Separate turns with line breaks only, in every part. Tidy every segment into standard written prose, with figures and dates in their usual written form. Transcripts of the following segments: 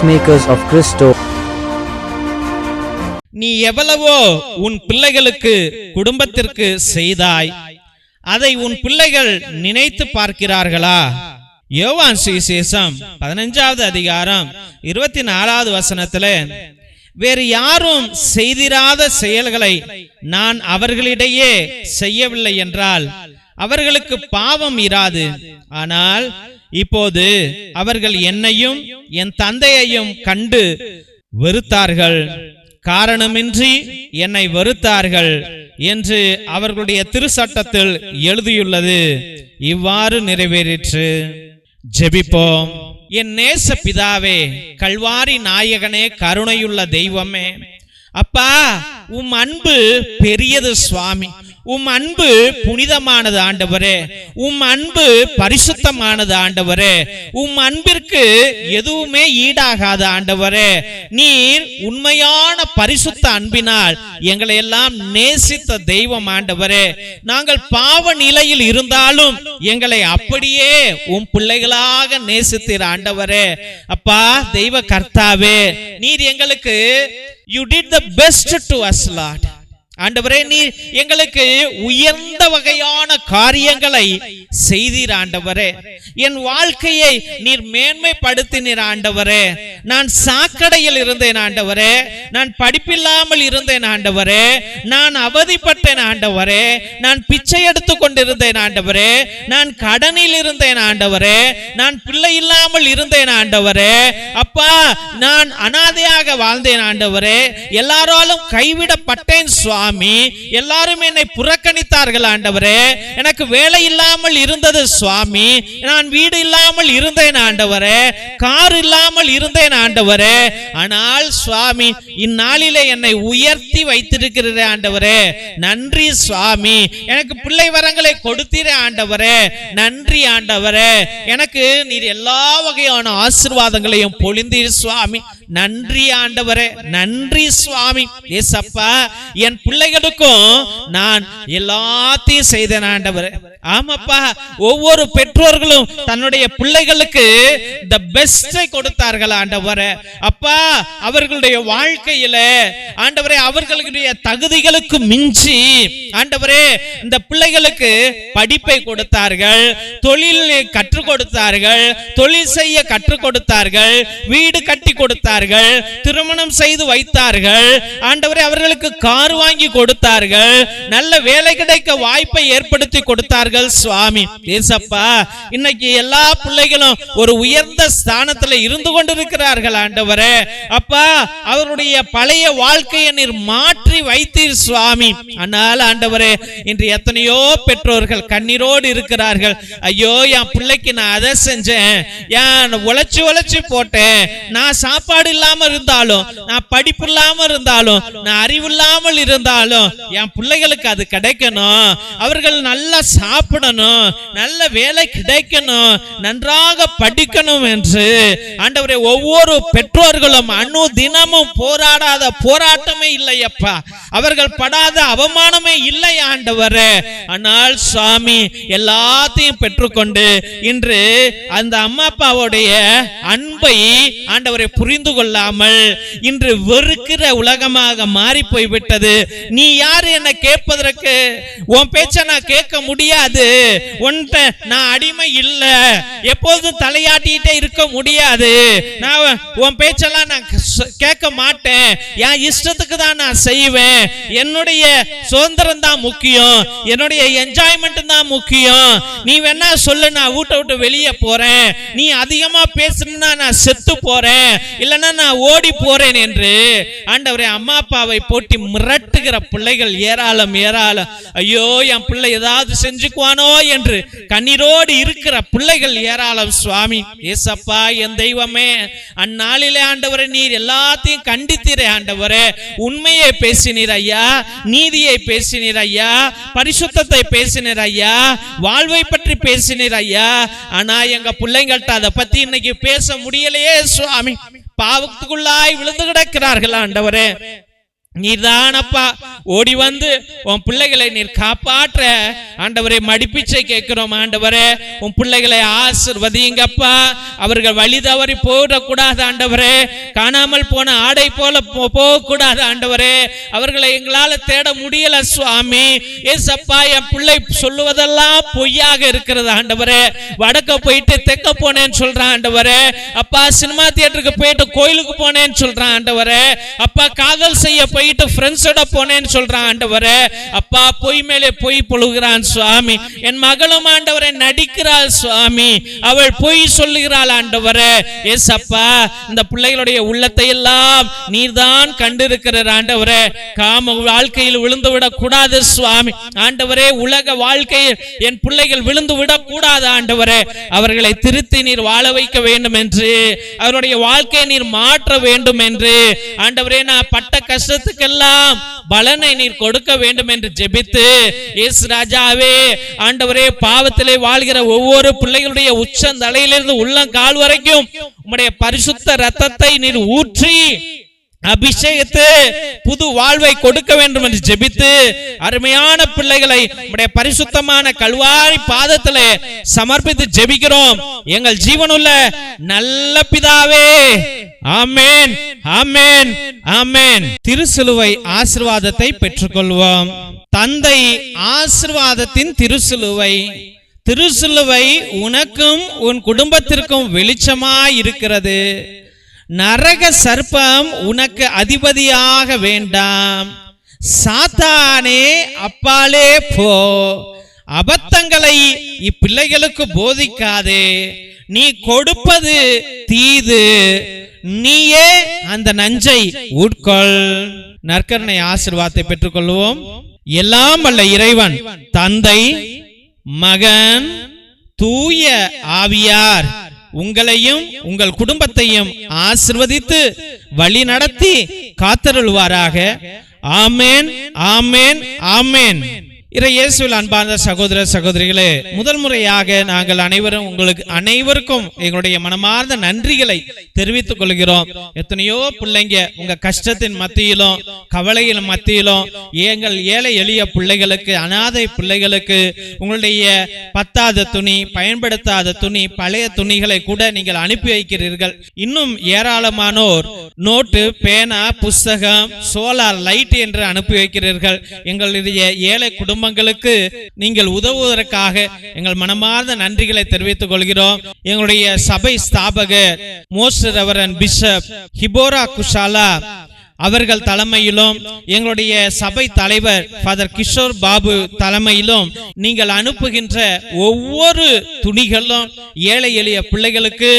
Peacemakers of Christo.
நீ எவ்வளவோ உன் பிள்ளைகளுக்கு குடும்பத்திற்கு செய்தாய், அதை உன் பிள்ளைகள் நினைத்து பார்க்கிறார்களா? யோவான் சுவிசேஷம் 15வது அதிகாரம் 24வது வசனத்திலே, வேறு யாரும் செய்திராத செயல்களை நான் அவர்களிடையே செய்யவில்லை என்றால் அவர்களுக்கு பாவம் இராது. ஆனால் இப்போது அவர்கள் என்னையும் என் தந்தையையும் கண்டு வெறுத்தார்கள், காரணமின்றி என்னை வெறுத்தார்கள் என்று அவர்களுடைய திருச்சட்டத்தில் எழுதியுள்ளது. இவ்வாறு நிறைவேறிற்று. ஜெபிப்போம். என் நேச பிதாவே, கல்வாரி நாயகனே, கருணையுள்ள தெய்வமே, அப்பா, உம் அன்பு பெரியது சுவாமி. உம் அன்பு புனிதமானது ஆண்டவரே. உம் அன்பு பரிசுத்தமானது ஆண்டவரே. உம் அன்பிற்கு எதுவுமே ஈடாகாது ஆண்டவரே. நீர் உண்மையான பரிசுத்த அன்பினால் எங்களை எல்லாம் நேசித்த தெய்வம் ஆண்டவரே. நாங்கள் பாவ நிலையில் இருந்தாலும் எங்களை அப்படியே உம் பிள்ளைகளாக நேசித்தீர் ஆண்டவரே. அப்பா, தெய்வ கர்த்தாவே, நீர் எங்களுக்கு you did the best to us, Lord. ஆண்டவரே, நீர் எங்களுக்கு உயர்ந்த வகையான காரியங்களை செய்தீர் ஆண்டவரே. என் வாழ்க்கையை நீர் மேன்மைப்படுத்தினீர் ஆண்டவரே. நான் சாக்கடையில் இருந்தேன் ஆண்டவரே. நான் படிப்பில்லாமல் இருந்தேன் ஆண்டவரே. நான் அவதிப்பட்டேன் ஆண்டவரே. நான் பிச்சை எடுத்து கொண்டிருந்தேன் ஆண்டவரே. நான் கடனில் இருந்தேன் ஆண்டவரே. நான் பிள்ளை இல்லாமல் இருந்தேன் ஆண்டவரே. அப்பா, நான் அனாதையாக வாழ்ந்தேன் ஆண்டவரே. எல்லாராலும் கைவிடப்பட்டேன் சுவாமி. எல்லாரும் என்னை புறக்கணித்தார்கள் ஆண்டவரே. எனக்கு வேலை இல்லாமல் இருந்தது சுவாமி. நான் வீடு இல்லாமல் இருந்தேன் ஆண்டவரே. கார் இல்லாமல் இருந்தேன் ஆண்டவரே. ஆனால் சுவாமி, இந்நாளிலே என்னை உயர்த்தி வைத்திருக்கிறீர் ஆண்டவரே. நன்றி சுவாமி. எனக்கு பிள்ளை வரங்களை கொடுத்தீரே ஆண்டவரே. நன்றி ஆண்டவரே. எனக்கு நீர் எல்லா வகையான ஆசீர்வாதங்களையும் பொழிந்தீர் சுவாமி. நன்றி ஆண்டவரே. நன்றி சுவாமி. ஏசப்பா, என் பிள்ளைகளுக்கும் நான் எல்லாத்தையும் செய்தேன் ஆண்டவரே. ஆமாப்பா, ஒவ்வொரு பெற்றோர்களும் தன்னுடைய பிள்ளைகளுக்கு தி பெஸ்டை கொடுத்தார்கள் ஆண்டவரே. அப்பா, அவர்களுடைய வாழ்க்கையில ஆண்டவரே, அவர்களுடைய தகுதிகளுக்கு மிஞ்சி ஆண்டவரே இந்த பிள்ளைகளுக்கு படிப்பை கொடுத்தார்கள், தொழிலை கற்றுக் கொடுத்தார்கள், தொழில் செய்ய கற்றுக் கொடுத்தார்கள், வீடு கட்டி கொடுத்தார்கள், திருமணம் செய்து வைத்தார்கள் ஆண்டவரே. அவர்களுக்கு கார் வாங்கி கொடுத்தார்கள், நல்ல வேலை கிடைக்க வாய்ப்பை ஏற்படுத்தி கொடுத்தார்கள் சுவாமி. ஏசப்பா, இன்னைக்கு எல்லா பிள்ளைகளும் ஒரு உயர்ந்த ஸ்தானத்தில் இருந்து கொண்டிருக்கிறார்கள் ஆண்டவரே. அப்பா, அவருடைய பழைய வாழ்க்கையை நீர் மாற்றி வைத்தீர் சுவாமி. ஆனால் ஆண்டவரே, இன்று எத்தனையோ பெற்றோர்கள் கண்ணீரோடு இருக்கிறார்கள். ஐயோ, என் பிள்ளைக்கு நான் அதை செஞ்சேன், என் உழைச்சு போட்டேன், நான் சாப்பாடு இல்லாம இருந்தாலும், நான் படிப்பு இல்லாம இருந்தாலும், நான் அறிவு இல்லாமல் இருந்தாலும் என் பிள்ளைகளுக்கு அது கிடைக்கணும், அவர்கள் நல்லா சாப்பிடணும், நல்ல வேலை கிடைக்கணும், நன்றாக படிக்கணும் என்று ஆண்டவரே ஒவ்வொரு பெற்றோர்களும் தினமும் போராடாத போராட்டமே இல்லையப்பா. அவர்கள் படாத அவமானமே இல்லை ஆண்டவரே. ஆனால் சுவாமி, எல்லாத்தையும் பெற்றுக்கொண்டு இன்று அந்த அம்மா அப்பாவுடைய அன்பை ஆண்டவரை புரிந்து கொள்ளாமல் இன்று வெறுக்கிற உலகமாக மாறி போய்விட்டது. நீ யாரு என்ன கேட்பதற்கு? உன் பேச்ச நான் கேட்க முடியாது. நான் அடிமை இல்ல, எப்போதும் தலையாட்டிட்டே இருக்க முடியாது. நான் உன் பேச்செல்லாம் நான் கேட்க மாட்டேன். என் இஷ்டத்துக்கு தான் நான் செய்வேன். என்னுடைய சுதந்திரம் தான் முக்கியம், என்னுடைய என்ஜாய்மெண்ட் தான் முக்கியம். நீ வேணா சொல்லு, நான் வீட்டை விட்டு வெளியே போறேன். நீ அதிகமா பேசுனா நான் செத்து போறேன், இல்லைன்னா நான் ஓடி போறேன் என்று ஆண்டவரே அம்மா அப்பாவை போட்டி மிரட்டுகிற பிள்ளைகள் ஏராளம் ஏராளம். ஐயோ, என் பிள்ளை ஏதாவது செஞ்சுக்குவானோ என்று கண்ணீரோடு இருக்கிற பிள்ளைகள் ஏராளம் சுவாமி. ஏசப்பா, என் தெய்வமே, அந்நாளிலே ஆண்டவரே நீர் எல்லாத்தையும் கண்டித்தீரே ஆண்டவரே. உண்மையை பேசினீர் ஐயா, நீதியை பேசினீர் ஐயா, பரிசுத்தத்தை பேசினீர் ஐயா, வாழ்வை பற்றி பேசினீர் ஐயா. ஆனா எங்க பிள்ளைங்கள்ட்ட அதை பத்தி இன்னைக்கு பேச முடியலையே சுவாமி. பாவத்துக்குள்ளாய் விழுந்து கிடக்கிறார்கள் ஆண்டவரே. நீர்தானப்பா ஓடி வந்து உன் பிள்ளைகளை நீர் காப்பாற்ற ஆண்டவரே மடிப்பிச்சை கேட்கிறோம். ஆண்டவரே உன் பிள்ளைகளை ஆசீர்வதிங்கப்பா. அவர்கள் வழி தவறி போகக்கூடாது ஆண்டவரே. காணாமல் போன ஆடை போல போகக்கூடாது ஆண்டவரே. அவர்களை எங்களால தேட முடியல சுவாமி. ஏசப்பா என் பிள்ளை சொல்லுவதெல்லாம் பொய்யாக இருக்கிறது ஆண்டவரே. வடக்க போயிட்டு தெக்க போனேன்னு சொல்றான் ஆண்டவரே. அப்பா சினிமா தியேட்டருக்கு போயிட்டு கோயிலுக்கு போனேன்னு சொல்றான் ஆண்டவரே. அப்பா காதல் செய்ய போயிட்டு ஃப்ரெண்ட்ஸோட போனேன்னு சொல்றான் ஆண்டவரே. அப்பா பொய் மேலே பொய் பொழுகிறான் சுவாமி. என் மகளும் ஆண்டவரே நடிக்கிறாள் சுவாமி. அவள் பொய் சொல்லுகிறாள் ஆண்டவரே. ஏசப்பா இந்த பிள்ளைகளுடைய உள்ளத்தை எல்லாம் நீர்தான் கண்டிருக்கிறார் ஆண்டவரே. காம வாழ்க்கையில் விழுந்து விடக் கூடாது சுவாமி. ஆண்டவரே உலக வாழ்க்கையில் என் பிள்ளைகள் விழுந்து விடக் கூடாது ஆண்டவரே. அவர்களை திருத்தி நீர் வாழ வைக்க வேண்டும் என்று, அவருடைய வாழ்க்கையை நீர் மாற்ற வேண்டும் என்று ஆண்டவரே நான் பட்ட கஷ்டத்துக்கெல்லாம் பலனை நீர் கொடுக்க வேண்டும் என்று ஜெபித்து, இயேசு ராஜாவே ஆண்டவரே பாவத்திலே வாழ்கிற ஒவ்வொரு பிள்ளைகளுடைய உச்சந்தலையிலிருந்து உள்ளங்கால் வரைக்கும் உம்முடைய பரிசுத்த இரத்தத்தை நீர் ஊற்றி அபிஷேகத்து புது வாழ்வை கொடுக்க வேண்டும் என்று ஜெபித்து அருமையான பிள்ளைகளை உம்முடைய பரிசுத்தமான கல்வாரி பாதத்திலே சமர்ப்பித்து ஜெபிக்கிறோம் எங்கள் ஜீவனுள்ள நல்ல பிதாவே. ஆமென், ஆமென், ஆமென். திருசிலுவை ஆசீர்வாதத்தை பெற்றுக்கொள்வோம். தந்தை ஆசீர்வாதத்தின் திருசிலுவை. திருசிலுவை உனக்கும் உன் குடும்பத்திற்கும் வெளிச்சமாய் இருக்கிறது. நரக சர்ப்பம் உனக்கு அதிபதியாக வேண்டாம். சாத்தானே அப்பாலே போ. அபத்தங்களை இப்பிள்ளைகளுக்கு போதிக்காதே. நீ கொடுப்பது தீது, நீயே அந்த நஞ்சை உட்கொள். நற்கருணை ஆசீர்வாதத்தை பெற்றுக்கொள்வோம். எல்லாம் வல்ல இறைவன் தந்தை, மகன், தூய ஆவியார் உங்களையும் உங்கள் குடும்பத்தையும் ஆசீர்வதித்து வழி நடத்தி காத்தருள்வாராக. ஆமென், ஆமென், ஆமென். இயேசுவில் அன்பார்ந்த சகோதர சகோதரிகளே, முதல் முறையாக நாங்கள் உங்களுக்கு அனைவருக்கும் எங்களுடைய மனமார்ந்த நன்றிகளை தெரிவித்துக் கொள்கிறோம். எத்தனையோ பிள்ளைங்க உங்க கஷ்டத்தின் மத்தியிலும் கவலையின் மத்தியிலும் எங்கள் ஏழை எளிய பிள்ளைகளுக்கு, அனாதை பிள்ளைகளுக்கு உங்களுடைய பத்தாத துணி, பயன்படுத்தாத துணி, பழைய துணிகளை கூட நீங்கள் அனுப்பி வைக்கிறீர்கள். இன்னும் ஏராளமானோர் நோட்டு, பேனா, புஸ்தகம், சோலார் லைட் என்று அனுப்பி வைக்கிறீர்கள். எங்களுடைய ஏழை குடும்பங்களுக்கு நீங்கள் உதவுவதற்காக எங்கள் மனமார்ந்த நன்றிகளை தெரிவித்துக் கொள்கிறோம். எங்களுடைய சபை ஸ்தாபகர் மோஸ்ட் ரெவரண்ட் பிஷப் ஹிபோரா குஷாலா அவர்கள் தலைமையிலும், எங்களுடைய சபை தலைவர் ஃபாதர் கிஷோர் பாபு தலைமையிலும் நீங்கள் அனுப்புகின்ற ஒவ்வொரு துணிகளும் ஏழை எளிய பிள்ளைகளுக்கு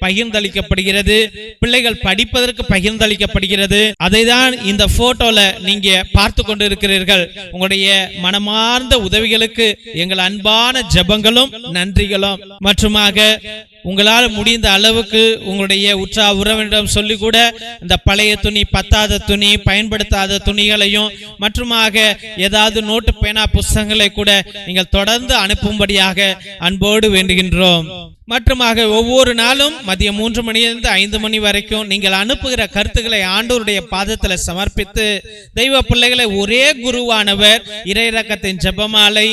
பகிர்ந்தளிக்கப்படுகிறது. பிள்ளைகள் படிப்பதற்கு பகிர்ந்தளிக்கப்படுகிறது. அதை தான் இந்த போட்டோல நீங்க பார்த்து கொண்டு இருக்கிறீர்கள். உங்களுடைய மனமார்ந்த உதவிகளுக்கு எங்கள் அன்பான ஜெபங்களும் நன்றிகளும். மற்றுமாக உங்களால் முடிந்த அளவுக்கு உங்களுடைய உற்ற உறவினரிடம் சொல்லி கூட இந்த பழைய துணி, பத்தாத துணி, பயன்படுத்தாத துணிகளையும் மற்றுமாக ஏதாவது நோட்டு, பேனா, புஸ்தகங்களை கூட நீங்கள் தொடர்ந்து அனுப்பும்படியாக அன்போடு வேண்டுகின்றோம். மற்றுமாக ஒவ்வொரு நாளும் மதியம் 3 மணியிலிருந்து 5 மணி வரைக்கும் நீங்கள் அனுப்புகிற கருத்துக்களை ஆண்டவருடைய பாதத்தில் சமர்ப்பித்து, தெய்வ பிள்ளைகளை ஒரே குருவானவர் இறை இரக்கத்தின் ஜெபமாலை,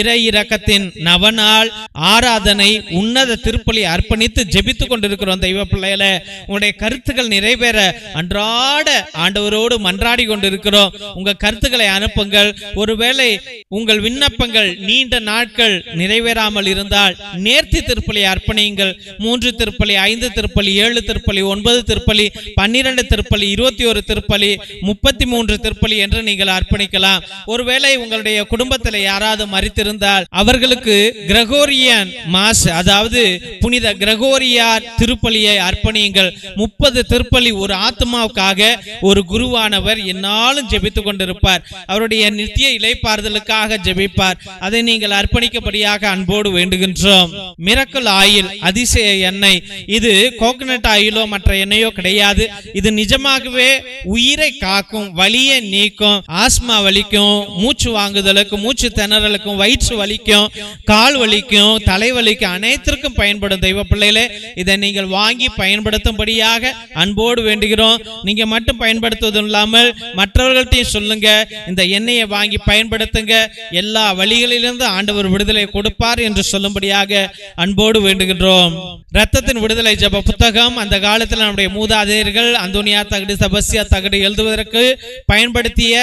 இறை இரக்கத்தின் நவநாள், ஆராதனை, உன்னத திருப்பலி அர்ப்பணித்து ஜெபித்துக் கொண்டிருக்கிறோம். தெய்வ பிள்ளைகளை உங்களுடைய கருத்துக்கள் நிறைவேற அன்றாட ஆண்டவரோடு மன்றாடி கொண்டிருக்கிறோம். உங்க கருத்துக்களை அனுப்புங்கள். ஒருவேளை உங்கள் விண்ணப்பங்கள் நீண்ட நாட்கள் நிறைவேறாமல் இருந்தால் நேர்த்தி திருப்பலி அர்ப்பணியுங்கள். 3 திருப்பலி, 5 திருப்பலி, 7 திருப்பலி, 9 திருப்பலி, 12 திருப்பலி, 21 திருப்பலி, 33 திருப்பலி என்று நீங்கள் அர்ப்பணிக்கலாம். ஒருவேளை உங்களுடைய குடும்பத்தில் யாராவது மரித்திருந்தால் அவர்களுக்கு கிரகோரியன் மாஸ், அதாவது புனித கிரகோரியார் திருப்பலியை அர்ப்பணியுங்கள். 30 திருப்பலி ஒரு ஆத்மாவுக்காக ஒரு குருவானவர் என்னாலும் ஜெபித்துக் கொண்டிருப்பார். அவருடைய நித்திய இளைப்பாறுதலுக்காக ஜெபிப்பார். அதை நீங்கள் அர்ப்பணிக்கப்படியாக அன்போடு வேண்டுகின்றோம். மிரக்கல் ஆயில், அதிசய எண்ணெய். இது கோகனட் ஆயிலோ மற்ற எண்ணெயோ கிடையாது. இது நிஜமாகவே உயிரை காக்கும், வலியை நீக்கும், ஆஸ்மா வலிக்கும், மூச்சு வாங்குதலுக்கும், மூச்சு திணறலுக்கும், வயிற்று வலிக்கும், கால் வலிக்கும், தலைவலிக்கும், அனைத்திற்கும் பயன்படும் தெய்வ பிள்ளைகளே. இதை நீங்கள் வாங்கி பயன்படுத்தும்படியாக அன்போடு வேண்டுகிறோம். நீங்க மட்டும் பயன்படுத்துவது இல்லாமல் மற்றவர்கள்ட்டையும் சொல்லுங்க, இந்த எண்ணெயை வாங்கி பயன்படுத்துங்க, எல்லா வழிகளிலிருந்து ஆண்டவர் விடுதலை கொடுப்பார் என்று சொல்லும்படியாக அன்போடு வேண்டுகின்றோம். இரத்தத்தின் விடுதலை ஜெப புத்தகம் அந்த காலத்தில் நம்முடைய மூதாதையர்கள் அந்தோனியா தகடு, செபஸ்தியா தகடு எழுதுவதற்கு பயன்படுத்திய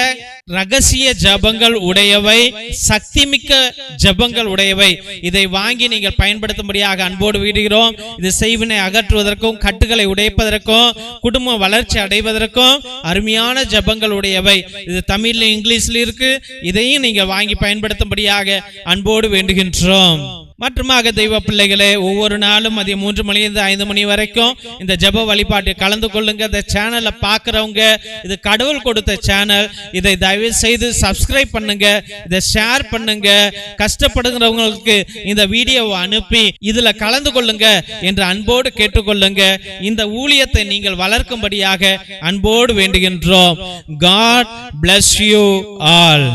ரகசிய ஜபங்கள் உடையவை, சக்திமிக்க ஜபங்கள் உடையவை. இதை வாங்கி நீங்கள் பயன்படுத்தும்படியாக அன்போடு வேண்டுகிறோம். இது செய்வினை அகற்றுவதற்கும், கட்டுகளை உடைப்பதற்கும், குடும்ப வளர்ச்சி அடைவதற்கும் அருமையான ஜபங்கள் உடையவை. இது தமிழ்ல, இங்கிலீஷ்ல இருக்கு. இதையும் நீங்க வாங்கி பயன்படுத்தும்படியாக அன்போடு வேண்டுகின்றோம். மற்றுமாக தெய்வ பிள்ளைகளே, ஒவ்வொரு நாளும் மதியம் 3 மணிலிருந்து 5 மணி வரைக்கும் இந்த ஜெப வழிபாட்டில் கலந்து கொள்ளுங்க. இந்த சேனலை பார்க்கிறவங்க, இது கடவுள் கொடுத்த சேனல், இதை தயவு செய்து சப்ஸ்கிரைப் பண்ணுங்க, இதை ஷேர் பண்ணுங்க. கஷ்டப்படுகிறவங்களுக்கு இந்த வீடியோவை அனுப்பி இதுல கலந்து கொள்ளுங்க என்று அன்போடு கேட்டுக்கொள்ளுங்க. இந்த ஊழியத்தை நீங்கள் வளர்க்கும்படியாக அன்போடு வேண்டுகின்றோம். God bless you all.